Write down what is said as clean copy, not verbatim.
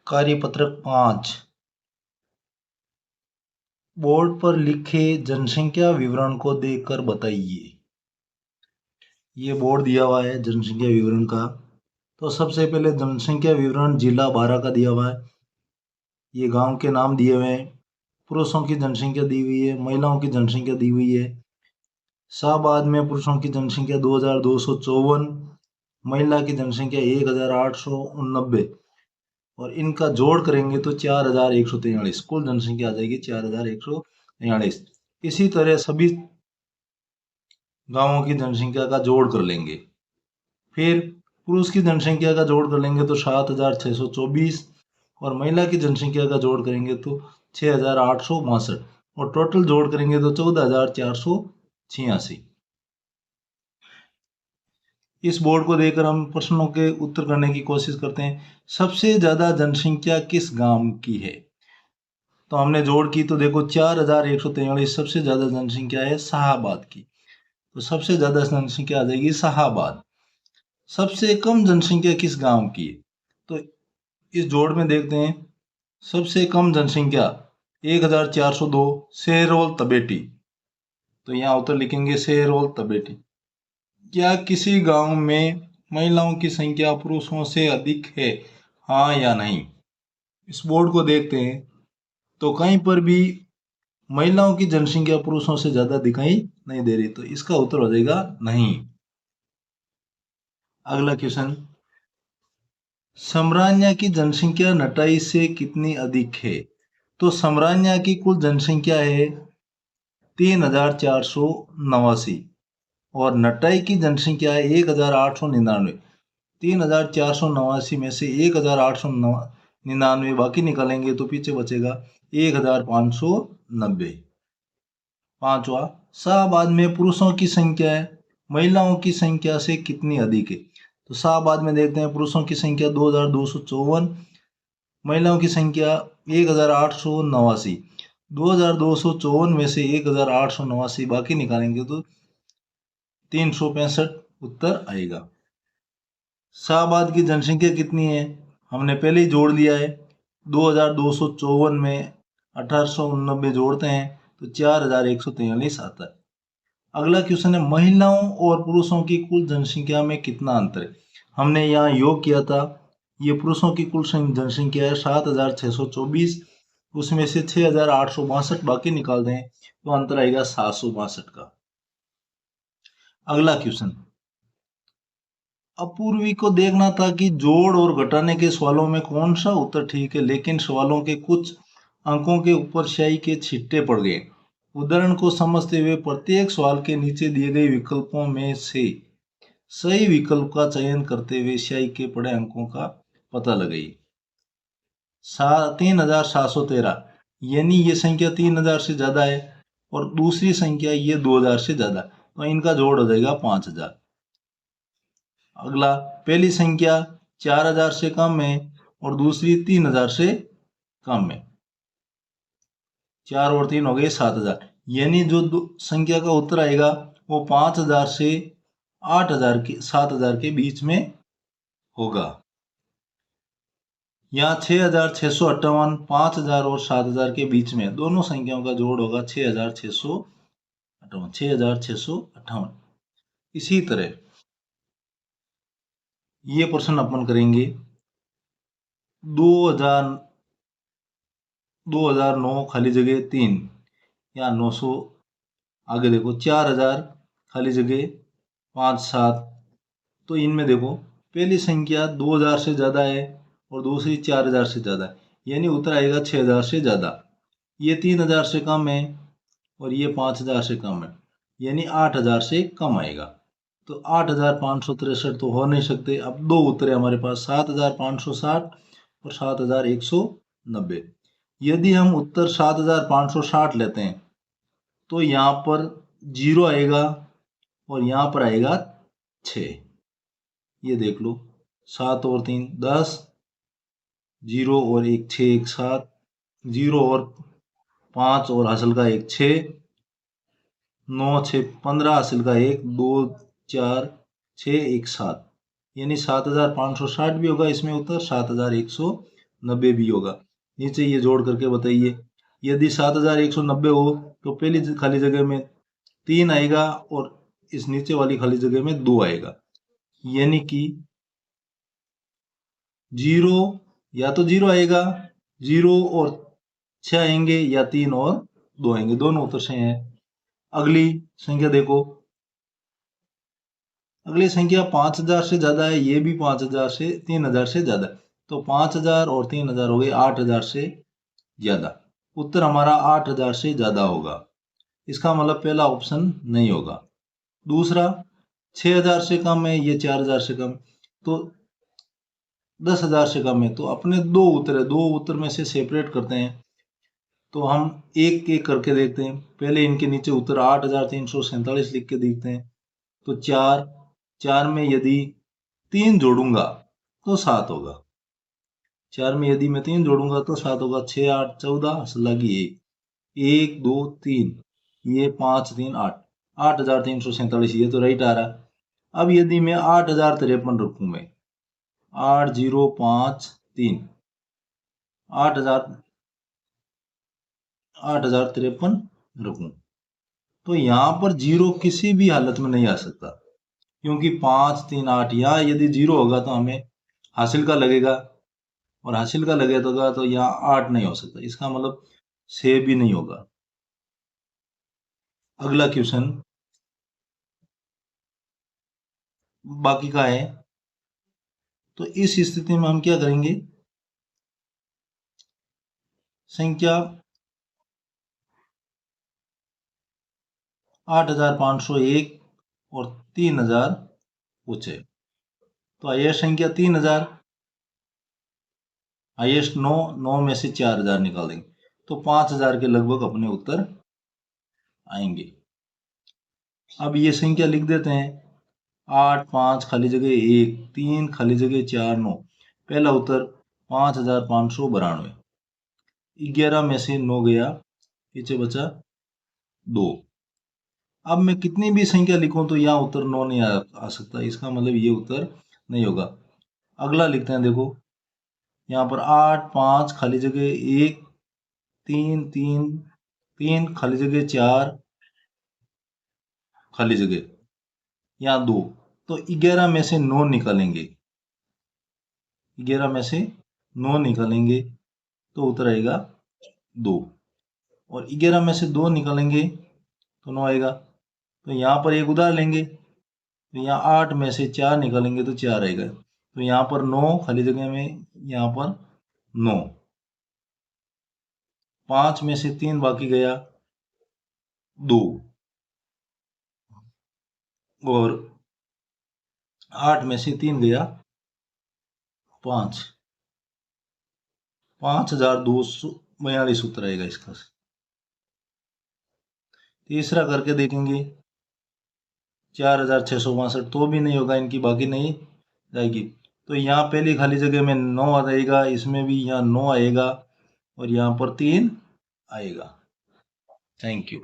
कार्यपत्रक 5 board पर लिखे जनसंख्या विवरण को देखकर बताइए। ये बोर्ड दिया हुआ है जनसंख्या विवरण का। तो सबसे पहले जनसंख्या विवरण जिला बारा का दिया हुआ है। ये गांव के नाम दिए हुए हैं। पुरुषों की जनसंख्या दी हुई है, महिलाओं की जनसंख्या दी हुई है। शाहबाद में पुरुषों की जनसंख्या 2254, महिला की जनसंख्या 1889 और इनका जोड़ करेंगे तो 4143, कुल जनसंख्या आ जाएगी 4143। इसी तरह सभी गांवों की जनसंख्या का जोड़ कर लेंगे। फिर पुरुष की जनसंख्या का जोड़ कर लेंगे तो 7624 और महिला की जनसंख्या का जोड़ करेंगे तो 6862 और टोटल जोड़ करेंगे तो 14486। इस बोर्ड को देखकर हम प्रश्नों के उत्तर करने की कोशिश करते हैं। सबसे ज्यादा जनसंख्या किस गांव की है? तो हमने जोड़ की तो देखो 4143 सबसे ज्यादा जनसंख्या है शाहबाद की, तो सबसे ज्यादा जनसंख्या आ जाएगी शाहबाद। सबसे कम जनसंख्या किस गांव की है? तो इस जोड़ में देखते हैं। सबसे कम जनसंख्या 1402 शेहरोल तबेटी, तो यहाँ उत्तर लिखेंगे शेहरोल तबेटी। क्या किसी गांव में महिलाओं की संख्या पुरुषों से अधिक है, हाँ या नहीं? इस बोर्ड को देखते हैं तो कहीं पर भी महिलाओं की जनसंख्या पुरुषों से ज्यादा दिखाई नहीं दे रही, तो इसका उत्तर हो जाएगा नहीं। अगला क्वेश्चन, समरान्या की जनसंख्या नटाई से कितनी अधिक है? तो समरान्या की कुल जनसंख्या है 3489 और नटाई की जनसंख्या है 1899। 3489 में से 1899 बाकी निकालेंगे तो पीछे बचेगा 1590। पांचवा, शाहबाद में पुरुषों की संख्या महिलाओं की संख्या से कितनी अधिक है? तो शाहबाद में देखते हैं पुरुषों की संख्या 2254, महिलाओं की संख्या 1889। 2254 में से 1889 बाकी निकालेंगे तो 365 उत्तर आएगा। शाहबाद की जनसंख्या कितनी है? हमने पहले ही जोड़ लिया है। 2254 में 1889 जोड़ते हैं तो 4143 आता है। अगला क्वेश्चन है, महिलाओं और पुरुषों की कुल जनसंख्या में कितना अंतर है? हमने यहाँ योग किया था। ये पुरुषों की कुल जनसंख्या है 7624, उसमें से 6862 बाकी निकाल दें तो अंतर आएगा 762 का। अगला क्वेश्चन, अपूर्वी को देखना था कि जोड़ और घटाने के सवालों में कौन सा उत्तर ठीक है, लेकिन सवालों के कुछ अंकों के ऊपर स्याही के छिट्टे पड़ गए। उदाहरण को समझते हुए प्रत्येक सवाल के नीचे दिए गए विकल्पों में से सही विकल्प का चयन करते हुए स्याही के पड़े अंकों का पता लगाइए। 3713, यानी ये संख्या 3000 से ज्यादा है और दूसरी संख्या ये 2000 से ज्यादा, तो इनका जोड़ हो जाएगा 5000। अगला, पहली संख्या 4000 से कम है और दूसरी 3000 से कम है। 4 और 3 हो गए 7000, यानी जो संख्या का उत्तर आएगा वो 5000 से 8000 के 7000 के बीच में होगा। यहाँ 6658, 5000 और 7000 के बीच में दोनों संख्याओं का जोड़ होगा 6658। इसी तरह ये प्रश्न अपन करेंगे 2009 खाली जगह 3 या 900, आगे देखो 4000 खाली जगह 57। तो इनमें देखो पहली संख्या 2000 से ज्यादा है और दूसरी 4000 से ज्यादा है, यानी उत्तर आएगा 6000 से ज्यादा। ये 3000 से कम है और ये 5000 से कम है, यानी 8000 से कम आएगा। तो 8563 तो हो नहीं सकते। अब दो उत्तर है हमारे पास, 7560 और 7190। यदि हम उत्तर 7560 लेते हैं तो यहाँ पर 0 आएगा और यहाँ पर आएगा 6। ये देख लो, 7 और 3 10, 0 और 1 6 1 7, 0 और 5 और हासिल का 1 6, 9 6 15 हासिल का 1 2 4 6 1 7, यानी 7560 भी होगा इसमें उत्तर 7190 90 भी होगा। नीचे ये जोड़ करके बताइए। यदि 7190 हो तो पहली खाली जगह में 3 आएगा और इस नीचे वाली खाली जगह में 2 आएगा, यानी कि 0 या तो 0 आएगा, 0 और 6 आएंगे, या 3 और 2 आएंगे, दोनों उत्तर सही हैं। अगली संख्या देखो, अगली संख्या 5000 से ज्यादा है, ये भी 5000 से 3000 से ज्यादा है, तो 5000 और 3000 हो गए 8000 से ज्यादा। उत्तर हमारा 8000 से ज्यादा होगा, इसका मतलब पहला ऑप्शन नहीं होगा। दूसरा 6000 से कम है, ये 4000 से कम, तो 10,000 से कम है, तो अपने दो उत्तर है, दो उत्तर में से सेपरेट करते हैं। तो हम एक एक करके देखते हैं। पहले इनके नीचे उत्तर 8347 लिख के देखते हैं। तो चार में यदि 3 जोड़ूंगा तो 7 होगा। 4 में यदि मैं 3 जोड़ूंगा तो 7 होगा। 6 8 14 लगी 1 2 3, ये 5 3 8, 8347, ये तो राइट आ रहा। अब यदि मैं 8053 रखूं, मैं 8053, 8053 रखूं, तो यहां पर जीरो किसी भी हालत में नहीं आ सकता, क्योंकि 5 3 8, यहाँ यदि जीरो होगा तो हमें हासिल का लगेगा, और हासिल का लगेगा तो यहाँ 8 नहीं हो सकता, इसका मतलब 6 भी नहीं होगा। अगला क्वेश्चन बाकी का है। तो इस स्थिति में हम क्या करेंगे, संख्या 8501 और 3000 पूछे, तो हाईएस्ट संख्या 3000, हाईएस्ट 9 में से 4000 निकाल देंगे, तो 5000 के लगभग अपने उत्तर आएंगे। अब ये संख्या लिख देते हैं, 8 5 खाली जगह 1 3 खाली जगह 4 9, पहला उत्तर 5592। 11 में से 9 गया, पीछे बचा 2। अब मैं कितनी भी संख्या लिखूं तो यहाँ उत्तर 9 नहीं आ सकता, इसका मतलब ये उत्तर नहीं होगा। अगला लिखते हैं, देखो यहाँ पर 8 5 खाली जगह 1 3 3 3 खाली जगह 4 खाली जगह, यहाँ 2, तो 11 में से 9 निकालेंगे, 11 में से 9 निकालेंगे तो उत्तर आएगा 2, और 11 में से 2 निकालेंगे तो 9 आएगा। तो यहाँ पर एक उधार लेंगे, तो यहाँ 8 में से 4 निकालेंगे तो 4 आएगा, तो यहाँ पर 9 खाली जगह में, यहाँ पर 9, 5 में से 3 बाकी गया 2, और 8 में से 3 गया 5, 5242 उत्तर आएगा इसका। तीसरा करके देखेंगे, 4662, तो भी नहीं होगा, इनकी बाकी नहीं जाएगी। तो यहाँ पहली खाली जगह में 9 आ जाएगा, इसमें भी यहाँ 9 आएगा, और यहाँ पर 3 आएगा। Thank you.